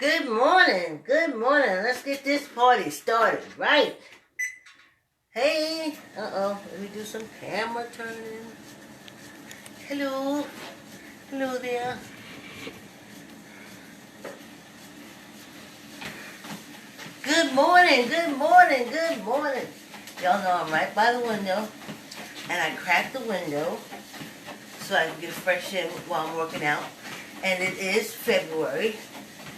Good morning. Good morning. Let's get this party started, right? Hey. Let me do some camera turning. Hello. Hello there. Good morning. Good morning. Good morning. Y'all know I'm right by the window. And I cracked the window so I can get fresh in while I'm working out. And it is February.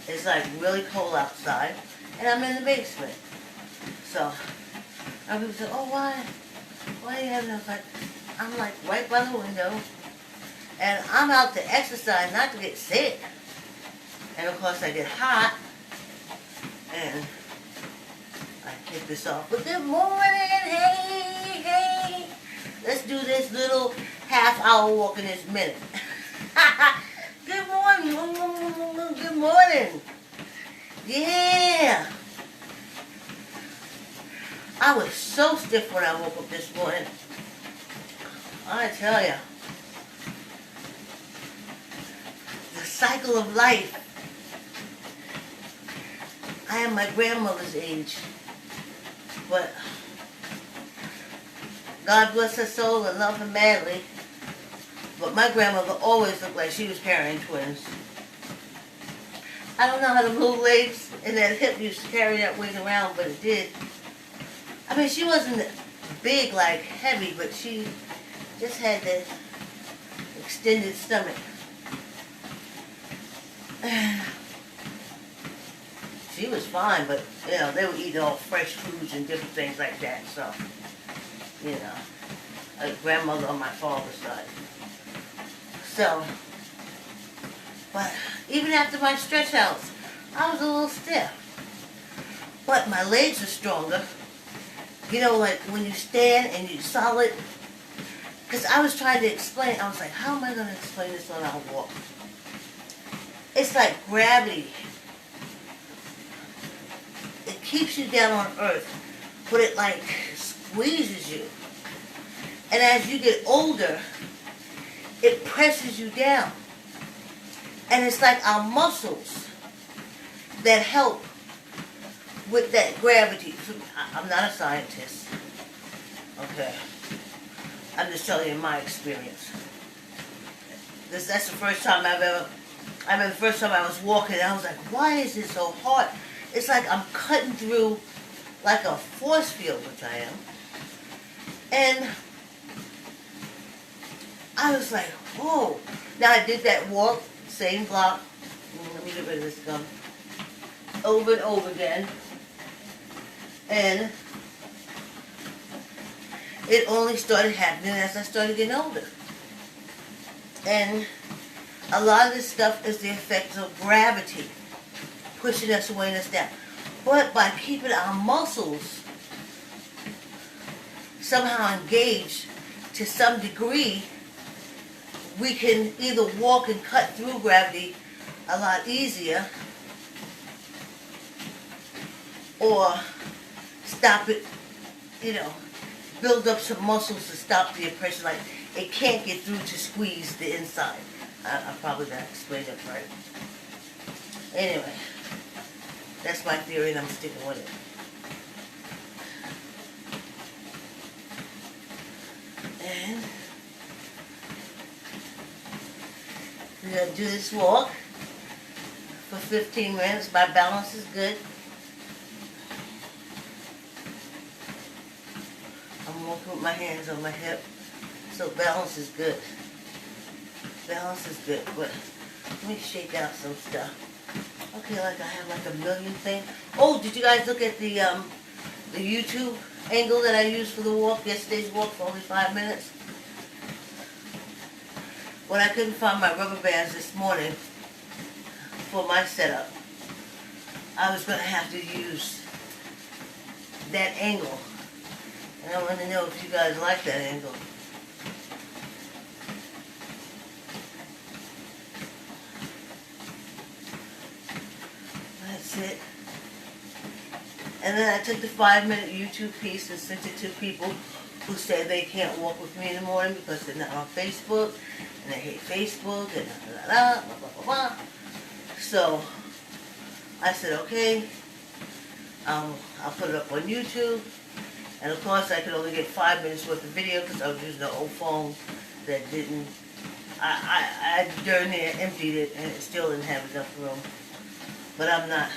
It's like really cold outside. And I'm in the basement. So, and people say, oh, why? Why are you having a I'm like right by the window. And I'm out to exercise, not to get sick. And of course I get hot. And I kick this off. But good morning, hey. Let's do this little half-hour walk in this minute. Good morning. Good morning. Yeah. I was so stiff when I woke up this morning. I tell ya. The cycle of life. I am my grandmother's age. But God bless her soul and love her madly. But my grandmother always looked like she was carrying twins. I don't know how to move legs, and that hip used to carry that weight around, but it did. I mean, she wasn't big, like heavy, but she just had that extended stomach. She was fine, but, you know, they would eat all fresh foods and different things like that, so, you know, a grandmother on my father's side. So, but even after my stretch outs, I was a little stiff. But my legs are stronger. You know, like when you stand and you're solid. Because I was trying to explain, I was like, how am I going to explain this on our walk? It's like gravity. It keeps you down on earth, but it like squeezes you. And as you get older, it presses you down. And it's like our muscles that help with that gravity. I'm not a scientist. Okay. I'm just telling you my experience. That's the first time I remember the first time I was walking, I was like, why is it so hard? It's like I'm cutting through like a force field, which I am. And I was like, whoa. Now I did that walk, same block. Let me get rid of this gum. Over and over again. And it only started happening as I started getting older. And a lot of this stuff is the effects of gravity pushing us away and us down. But by keeping our muscles somehow engaged to some degree, we can either walk and cut through gravity a lot easier, or stop it, you know, build up some muscles to stop the oppression. Like, it can't get through to squeeze the inside. I probably didn't explain it right. Anyway, that's my theory and I'm sticking with it. And we're going to do this walk for 15 minutes. My balance is good. I'm walking with my hands on my hip, so balance is good. Balance is good, but let me shake out some stuff. Okay, like I have like a million things. Oh, did you guys look at the YouTube angle that I used for the walk, yesterday's walk for only 5 minutes? When I couldn't find my rubber bands this morning for my setup, I was going to have to use that angle. And I want to know if you guys like that angle. That's it. And then I took the 5-minute YouTube piece and sent it to people who said they can't walk with me in the morning because they're not on Facebook, and they hate Facebook, and blah, blah, blah, blah, blah, blah. So I said, okay, I'll put it up on YouTube. And of course, I could only get 5 minutes worth of video because I was using an old phone that didn't. I during there emptied it and it still didn't have enough room. But I'm not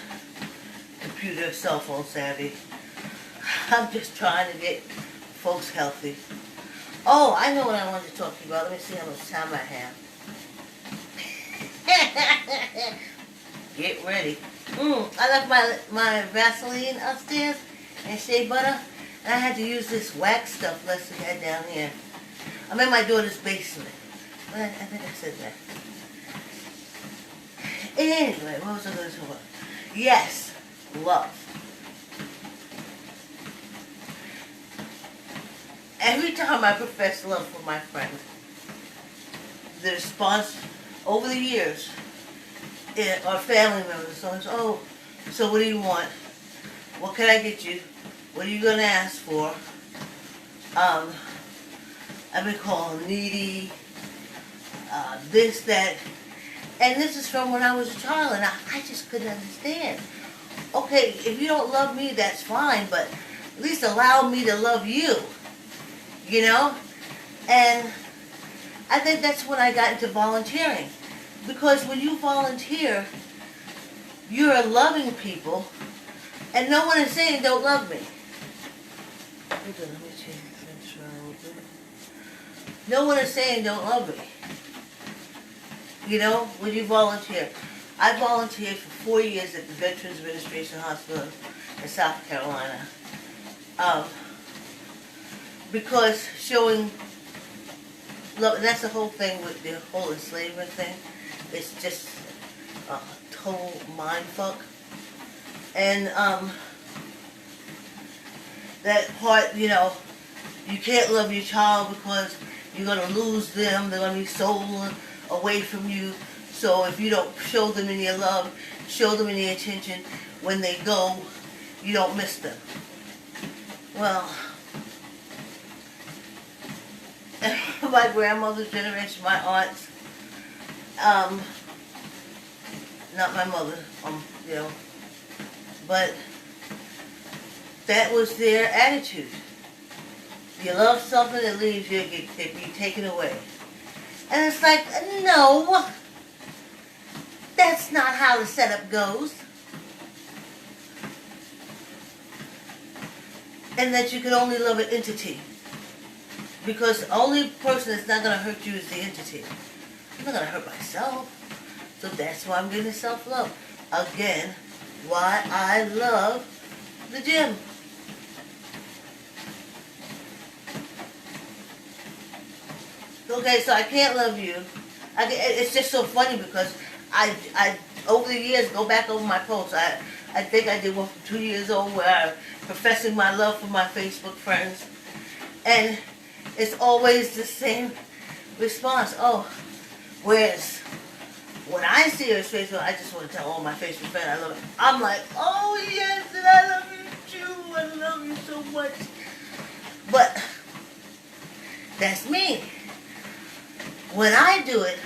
computer, cell phone savvy. I'm just trying to get folks healthy. Oh, I know what I wanted to talk to you about. Let me see how much time I have. Get ready. I left my Vaseline upstairs and shea butter. And I had to use this wax stuff Leslie had down here. I'm in my daughter's basement. But I think I said that. Anyway, what was I going to talk about? Yes, love. Every time I profess love for my friend, the response over the years, our family members, always, oh, so what do you want? What can I get you? What are you going to ask for? I've been called needy, this, that. And this is from when I was a child, and I just couldn't understand. Okay, if you don't love me, that's fine, but at least allow me to love you. You know? And I think that's when I got into volunteering. Because when you volunteer, you're loving people, and no one is saying don't love me. Hold on, let me change this around a little bit. No one is saying don't love me. You know, when you volunteer. I volunteered for 4 years at the Veterans Administration Hospital in South Carolina. Because showing love, and that's the whole thing with the whole enslavement thing. It's just a total mind fuck. And that part, you know, you can't love your child because you're going to lose them. They're going to be stolen away from you. So if you don't show them any love, show them any attention, when they go, you don't miss them. Well, my grandmother's generation, my aunts, not my mother, you know, but that was their attitude. You love something that leaves you, it be taken away. And it's like, no, that's not how the setup goes. And that you can only love an entity. Because the only person that's not going to hurt you is the entity. I'm not going to hurt myself. So that's why I'm getting self-love. Again, why I love the gym. Okay, so I can't love you. It's just so funny because I over the years, go back over my posts. I think I did one from 2 years old where I'm professing my love for my Facebook friends. And it's always the same response. Oh, whereas when I see her Facebook, I just want to tell all my Facebook friends I love it. I'm like, oh yes, and I love you too. I love you so much. But that's me. When I do it,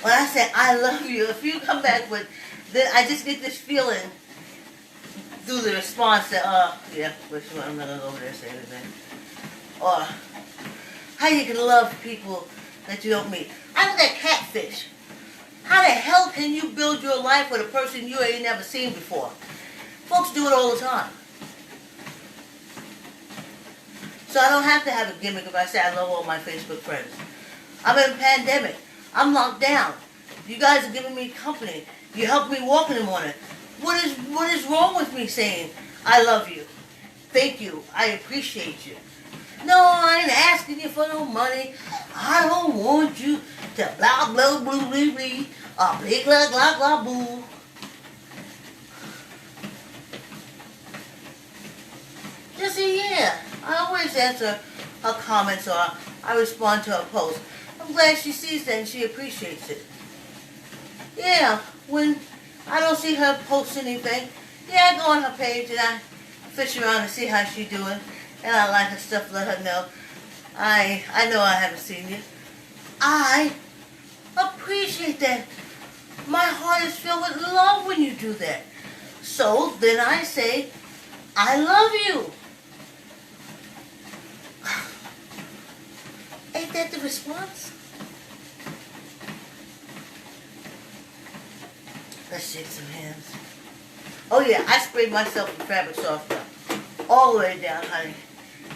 when I say I love you, if you come back with, then I just get this feeling through the response that, yeah, which one, I'm not going to go over there and say anything. Or how you can love people that you don't meet. I look at catfish. How the hell can you build your life with a person you ain't never seen before? Folks do it all the time. So I don't have to have a gimmick if I say I love all my Facebook friends. I'm in a pandemic. I'm locked down. You guys are giving me company. You help me walk in the morning. What is wrong with me saying I love you? Thank you. I appreciate you. No, I ain't asking you for no money. I don't want you to blah blah blah blah blah, blah blah blah blah boo. Just say yeah. I always answer her comments or I respond to her posts. I'm glad she sees that and she appreciates it. Yeah, when I don't see her post anything, yeah, I go on her page and I fish around and see how she's doing. And I like her stuff, let her know. I know I haven't seen you. I appreciate that. My heart is filled with love when you do that. So then I say, I love you. Ain't that the response? Let's shake some hands. Oh yeah, I sprayed myself with fabric softener. All the way down, honey.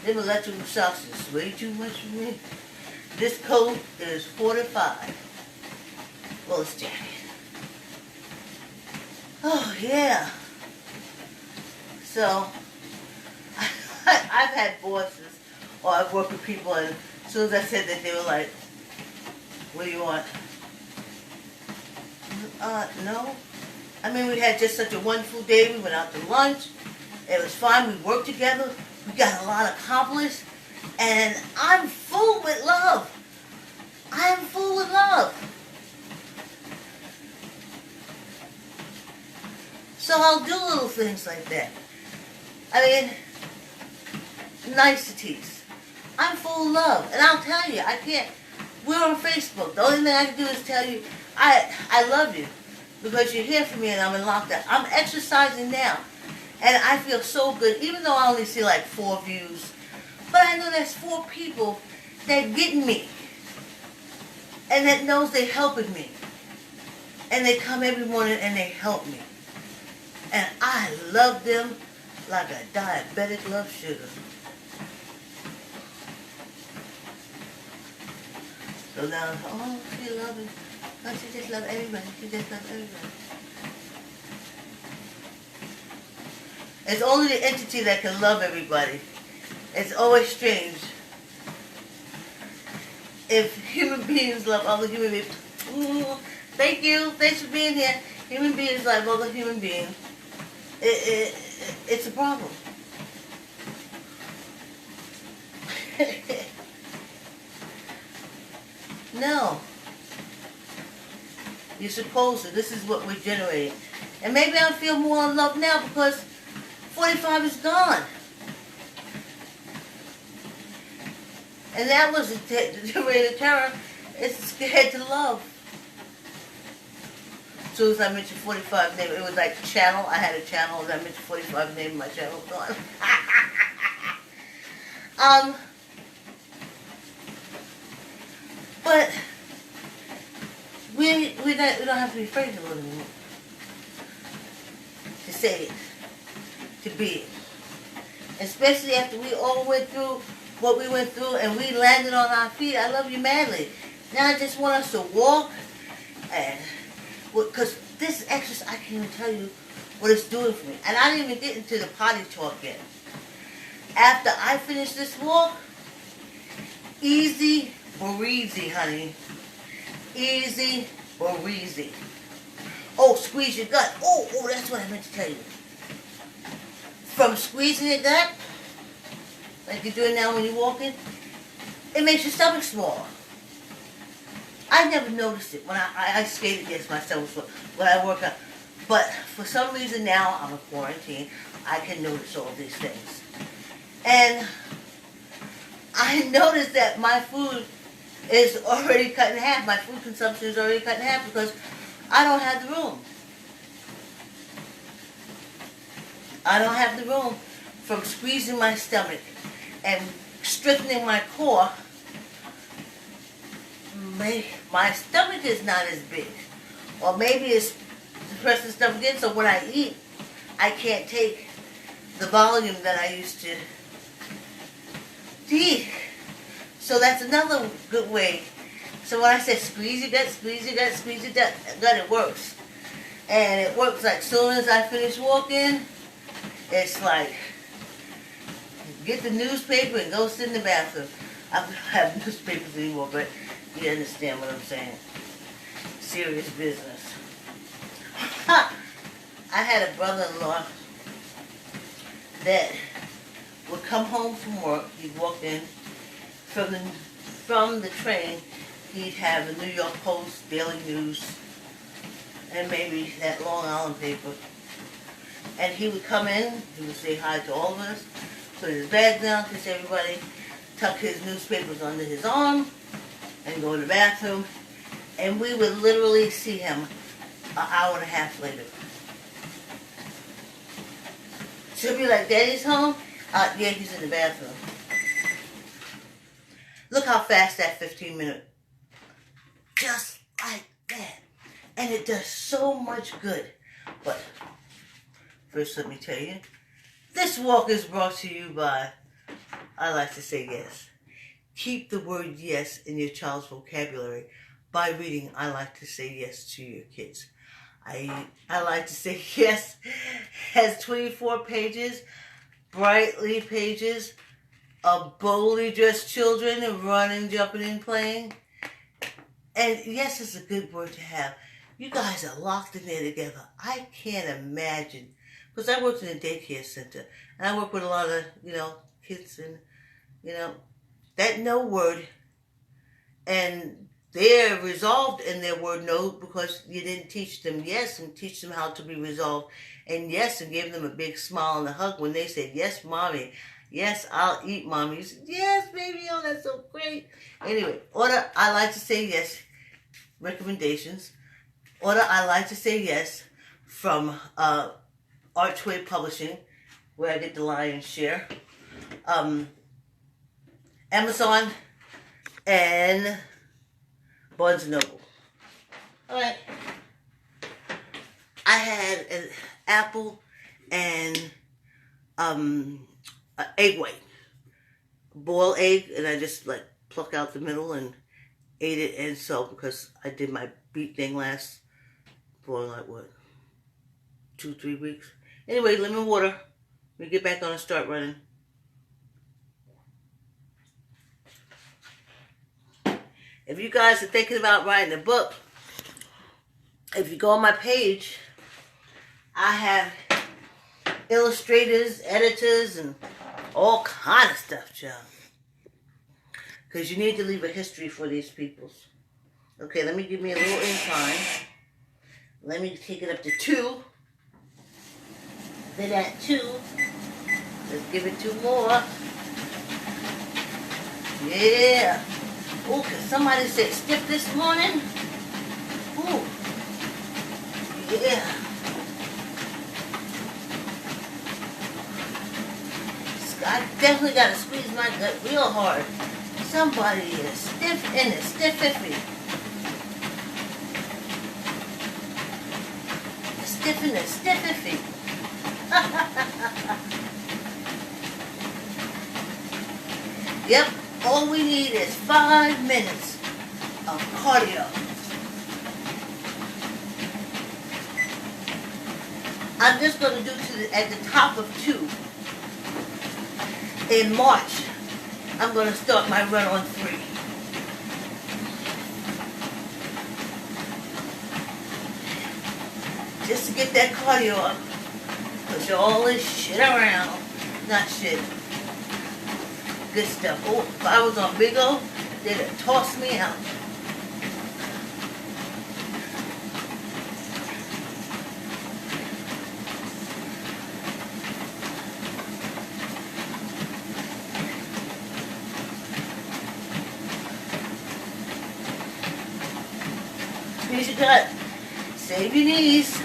Them electrical shocks is way too much for me. This coat is 45. Well, it's jacket. Oh yeah. So, I've had bosses, or I've worked with people, and as soon as I said that, they were like, what do you want? No. I mean, we had just such a wonderful day. We went out to lunch. It was fun. We worked together. We got a lot accomplished. And I'm full with love. I am full with love. So I'll do little things like that. I mean, niceties. I'm full of love. And I'll tell you, I can't. We're on Facebook. The only thing I can do is tell you, I love you. Because you're here for me and I'm in lockdown. I'm exercising now. And I feel so good, even though I only see like 4 views. But I know there's 4 people that get me. And that knows they're helping me. And they come every morning and they help me. And I love them like a diabetic loves sugar. So now, oh, she loves it. Oh, she just loves everybody. She just loves everybody. It's only the entity that can love everybody. It's always strange. If human beings love other human beings, thank you, thanks for being here. Human beings love other human beings. It's a problem. No. You're supposed to. This is what we're generating. And maybe I feel more in love now because 45 is gone. And that was the rate of terror. It's scared to love. As soon as I mentioned 45 name, it was like channel. I had a channel. As I mentioned 45 name, my channel was gone. But we don't have to be afraid to love anymore. To say it. To be it. Especially after we all went through what we went through and we landed on our feet. I love you madly. Now I just want us to walk and because this exercise, I can't even tell you what it's doing for me. And I didn't even get into the potty talk yet. After I finish this walk, easy breezy, honey. Easy breezy. Oh, squeeze your gut. Oh, that's what I meant to tell you. From squeezing your gut, like you're doing now when you're walking, it makes your stomach smaller. I never noticed it when I skated against my stomach when I work out. But for some reason now, I'm in quarantine, I can notice all these things. And I noticed that my food is already cut in half. My food consumption is already cut in half because I don't have the room. I don't have the room from squeezing my stomach and strengthening my core. My stomach is not as big. Or maybe it's depressing stomach in, so when I eat, I can't take the volume that I used to eat. So that's another good way. So when I say squeeze your gut, squeeze your gut, squeeze your gut, it works. And it works like soon as I finish walking, it's like, get the newspaper and go sit in the bathroom. I don't have newspapers anymore, but you understand what I'm saying. Serious business. I had a brother-in-law that would come home from work. He'd walk in from the train. He'd have the New York Post, Daily News, and maybe that Long Island paper. And he would come in, he would say hi to all of us, put his bag down, kiss everybody, tuck his newspapers under his arm, and go to the bathroom. And we would literally see him an hour and a half later. She'll be like, Daddy's home? Yeah, he's in the bathroom. Look how fast that 15-minute, just like that. And it does so much good. But first, let me tell you, this walk is brought to you by, I like to say yes. Keep the word yes in your child's vocabulary by reading I Like to Say Yes to your kids. I Like to Say Yes has 24 pages, brightly pages of boldly dressed children running, jumping, and playing. And yes, it's a good word to have. You guys are locked in there together. I can't imagine. Because I worked in a daycare center. And I work with a lot of, kids and, that no word. And they're resolved in their word no because you didn't teach them yes and teach them how to be resolved. And yes, and give them a big smile and a hug when they said, yes, mommy. Yes, I'll eat, mommy. You said, yes, baby. Oh, that's so great. Anyway, order I Like to Say Yes recommendations. Order I Like to Say Yes from Archway Publishing, where I get the lion's share. Amazon and Barnes & Noble. All right. I had an apple and egg white. Boiled egg, and I just pluck out the middle and ate it. And so, because I did my beet thing for 2-3 weeks. Anyway, lemon water. We get back on and start running. If you guys are thinking about writing a book, if you go on my page, I have illustrators, editors, and all kind of stuff, child. Because you need to leave a history for these peoples. Okay, let me give me a little incline. Let me take it up to 2. Then at 2, let's give it 2 more. Yeah. Oh, cause somebody said stiff this morning. Ooh. Yeah. I definitely got to squeeze my gut real hard. Somebody is stiff in it, stiff-iffy. Stiff in it, stiff-iffy. Yep, all we need is 5 minutes of cardio. I'm just going to do at the top of 2. In March, I'm going to start my run on 3. Just to get that cardio up. Push all this shit around. Not shit. Good stuff. Oh, if I was on Big O, they'd have tossed me out. Squeeze your gut. Save your knees.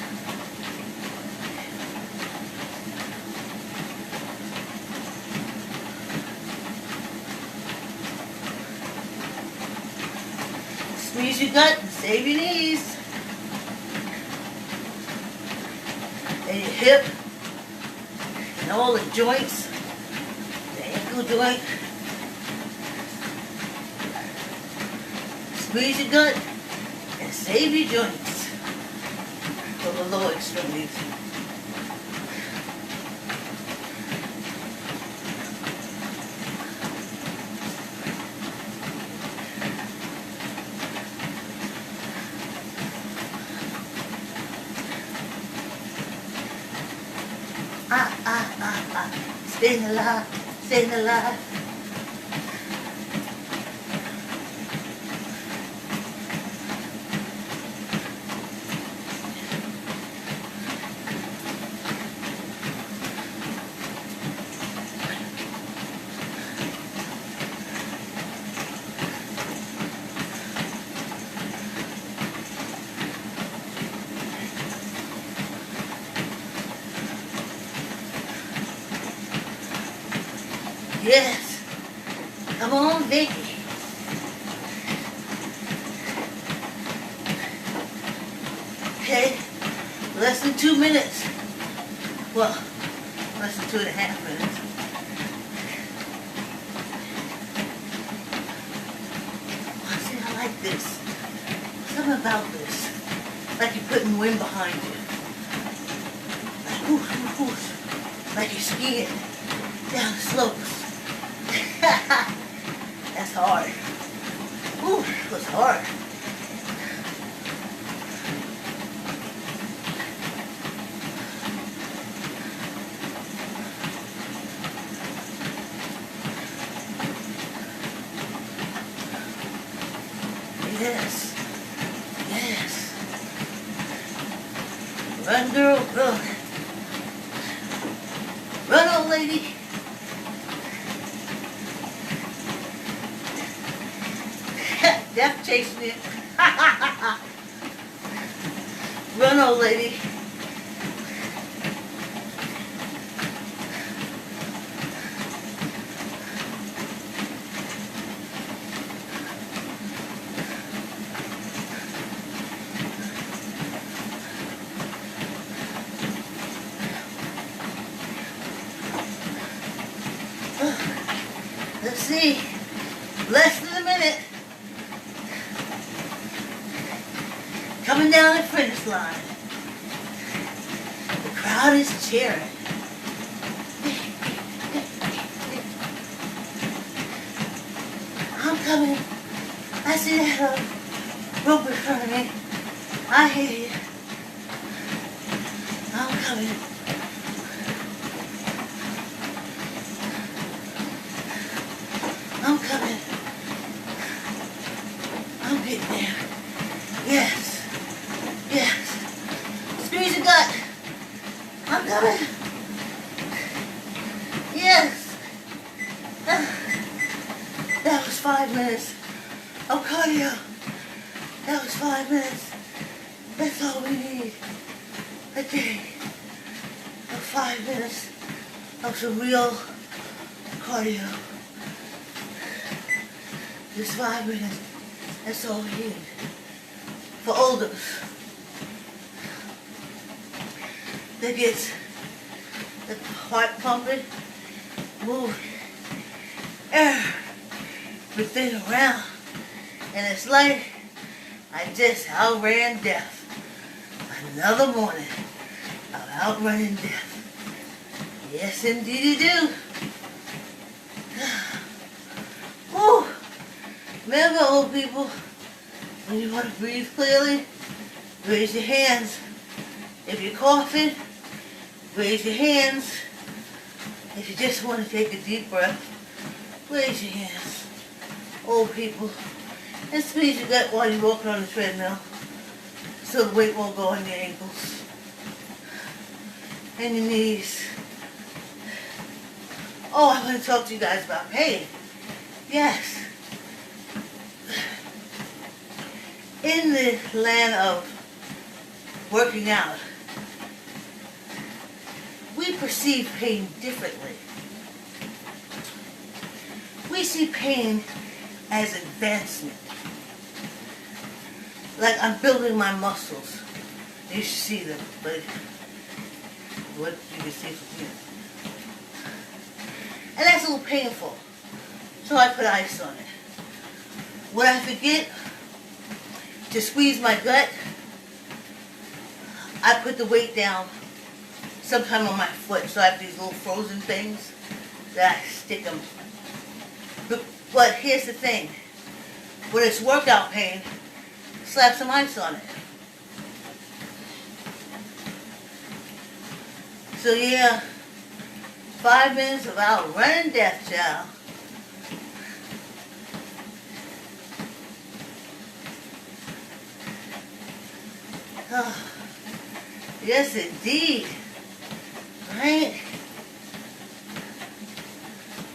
Squeeze your gut and save your knees. And your hip. And all the joints. The ankle joint. Squeeze your gut and save your joints for the lower extremities. Staying alive, staying alive. Yes. Come on, Vicky. Okay. Less than 2 minutes. Well, less than 2.5 minutes. See, I like this. Something about this. Like you're putting wind behind you. Like, whoosh, whoosh. Like you're skiing down the slopes. That's hard. Ooh, it was hard. Yes. Yes. Run, girl, run. Run, old lady. Death chasing you. Run, old lady. Let's see. Less than a minute. Coming down the finish line. The crowd is cheering. I'm coming. I see that rope in front of me. I hear you. I'm coming. I'm coming. I'm getting there. Yes. Yes. Squeeze your gut. I'm coming. Yes. That was 5 minutes of cardio. That was 5 minutes. That's all we need a day. Of 5 minutes of some real cardio. Just 5 minutes. That's all we need. For olders. That gets the heart pumping, moving, everything around. And it's like I just outran death. Another morning of outrunning death. Yes, indeed you do. Woo! Remember, old people, when you want to breathe clearly, raise your hands. If you're coughing, raise your hands. If you just want to take a deep breath, raise your hands. Old people, and squeeze your gut while you're walking on the treadmill so the weight won't go on your ankles and your knees. Oh, I want to talk to you guys about pain. Yes. In the land of working out, we perceive pain differently. We see pain as advancement. Like I'm building my muscles. You should see them, but what you can see from here. And that's a little painful. So I put ice on it. When I forget to squeeze my gut, I put the weight down sometime on my foot. So I have these little frozen things that I stick them. But here's the thing. When it's workout pain, slap some ice on it. So yeah, 5 minutes of outrunning death, child. Oh, yes, indeed. Right?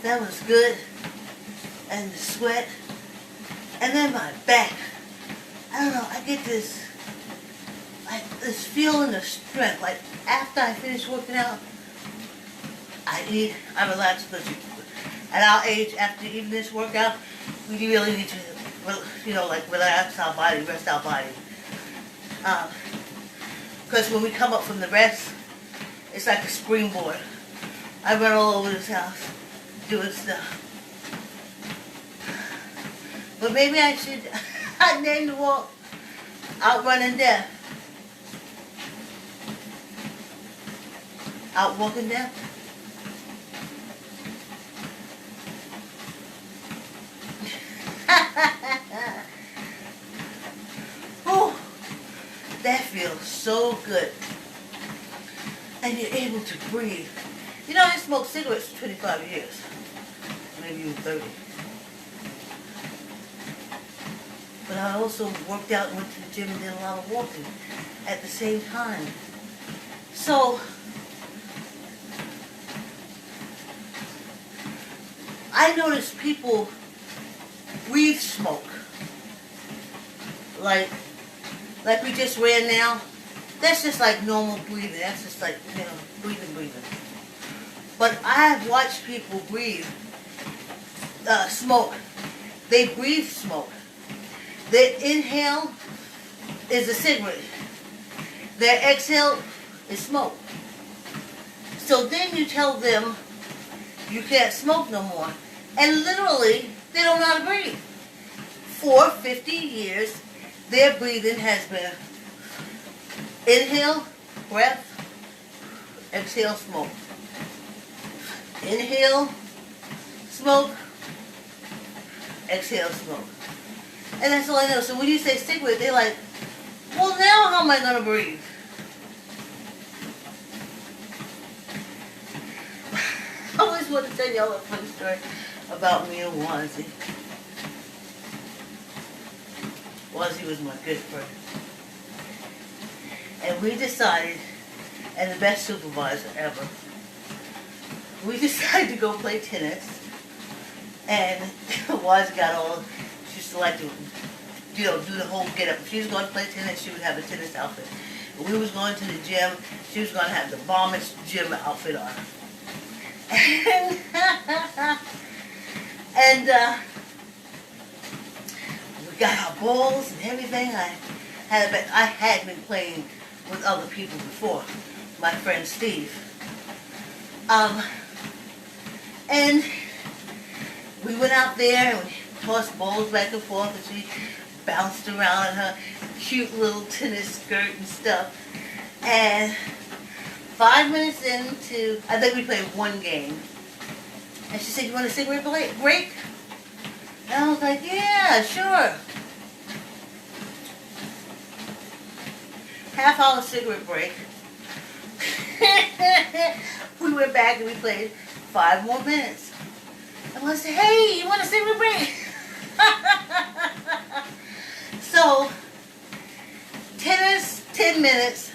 That was good. And the sweat. And then my back. I don't know, I get this, like, this feeling of strength. Like, after I finish working out, I relax, but At our age, after even this workout, we really need to, like relax our body, rest our body. Because when we come up from the rest, it's like a springboard. I run all over this house doing stuff. But maybe I should name the walk Outrunning Death. Outwalking Death? Oh, that feels so good. And you're able to breathe. You know, I smoked cigarettes for 25 years. Maybe even 30. But I also worked out and went to the gym and did a lot of walking at the same time. So, I noticed people breathe smoke. Like we just ran now. That's just like normal breathing. That's just like, breathing. But I have watched people breathe smoke. They breathe smoke. Their inhale is a cigarette. Their exhale is smoke. So then you tell them you can't smoke no more. And literally, they don't know how to breathe. For 50 years, their breathing has been inhale, breath, exhale, smoke. Inhale, smoke, exhale, smoke. And that's all I know. So when you say cigarette, they're like, well, now how am I going to breathe? I always want to tell y'all a funny story about me and Wazzy. Wazzy was my good friend. And we decided, and the best supervisor ever, we decided to go play tennis. And Wazzy got all, she used to like to, do the whole get up. If she was going to play tennis, she would have a tennis outfit. If we was going to the gym, she was going to have the bombest gym outfit on. And we got our balls and everything. I had been playing with other people before, my friend Steve. And we went out there and we tossed balls back and forth, and she bounced around in her cute little tennis skirt and stuff. And 5 minutes into, I think we played one game, and she said, "You want a cigarette break?" And I was like, "Yeah, sure." Half-hour cigarette break. We went back and we played 5 more minutes. And I said, "Hey, you want a cigarette break?" So, tennis, 10 minutes.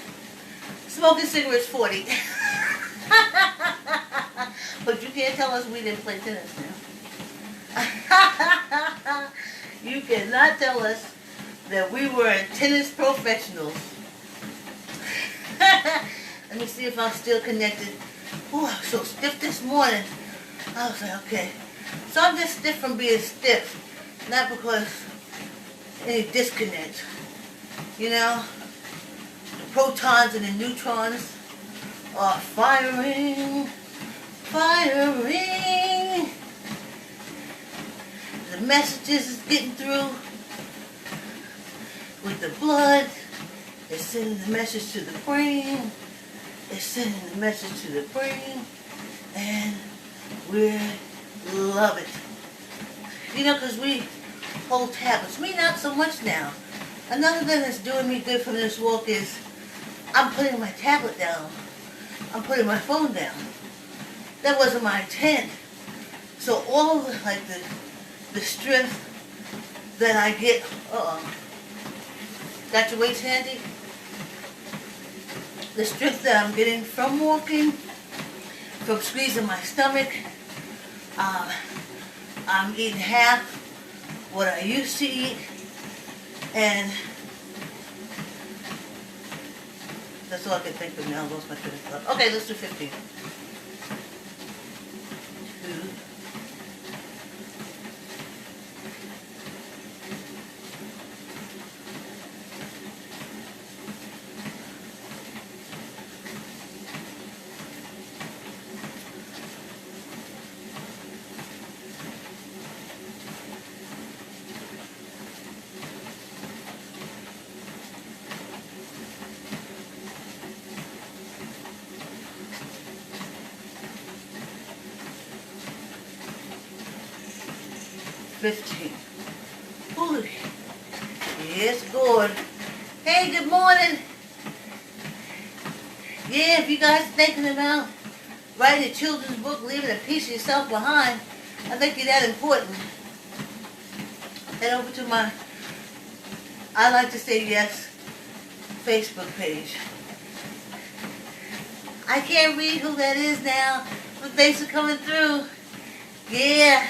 Smoking cigarettes, 40. But you can't tell us we didn't play tennis now. You cannot tell us that we were tennis professionals. Let me see if I'm still connected. Oh, I was so stiff this morning. I was like, okay. So I'm just stiff from being stiff. Not because any disconnect. You know? The protons and the neutrons are firing. The messages is getting through with the blood. It's sending the message to the brain. It's sending the message to the brain. And we love it. You know, because we hold tablets. Me, not so much now. Another thing that's doing me good from this walk is I'm putting my tablet down. I'm putting my phone down. That wasn't my intent. So all of the strength that I get, got your weights handy? The strength that I'm getting from walking, from squeezing my stomach, I'm eating half what I used to eat, and that's all I can think of now. I lost my train of thought. Okay, let's do 15. 2, 15. Ooh. Yes, good. Hey, good morning. Yeah, if you guys are thinking about writing a children's book, leaving a piece of yourself behind, I think it's that important. Head over to my I Like to Say Yes Facebook page. I can't read who that is now, but thanks for coming through. Yeah,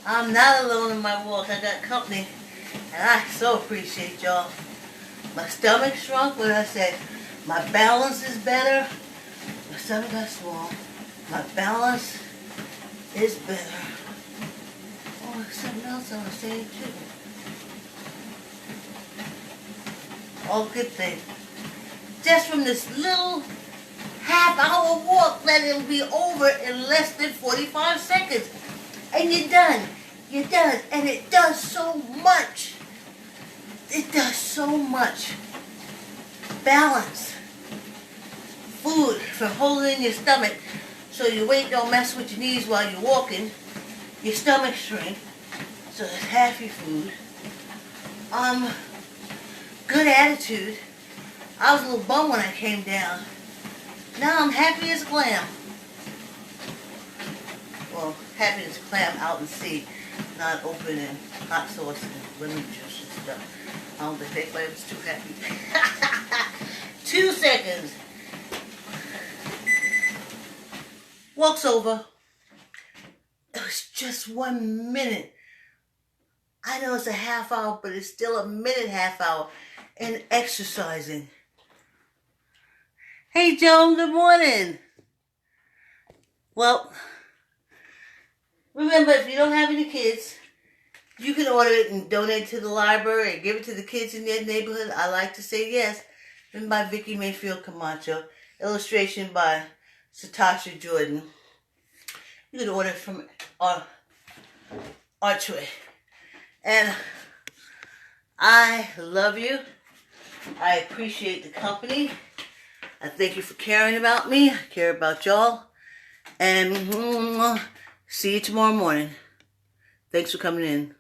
I'm not alone in my walk. I got company, and I so appreciate y'all. My stomach shrunk when I said my balance is better. My stomach got small. My balance is better. Oh, there's something else I was saying too. All good thing. Just from this little half-hour walk, that it'll be over in less than 45 seconds. And you're done. You're done. And it does so much. It does so much. Balance. Food from holding in your stomach so your weight don't mess with your knees while you're walking. Your stomach shrink. So that's half your food. Good attitude. I was a little bummed when I came down. Now I'm happy as a clam. Well, happy as a clam out in sea, not open in hot sauce and lemon juice and stuff. I don't think anybody was too happy. 2 seconds. Walk's over. It was just 1 minute. I know it's a half hour, but it's still a minute, half hour. And exercising. Hey, Joan, good morning. Well, remember, if you don't have any kids, you can order it and donate to the library and give it to the kids in their neighborhood. I Like to Say Yes. Written by Vicky Mayfield Camacho. Illustration by Satasha Jordan. You can order it from Archway. And I love you. I appreciate the company. I thank you for caring about me. I care about y'all. And see you tomorrow morning. Thanks for coming in.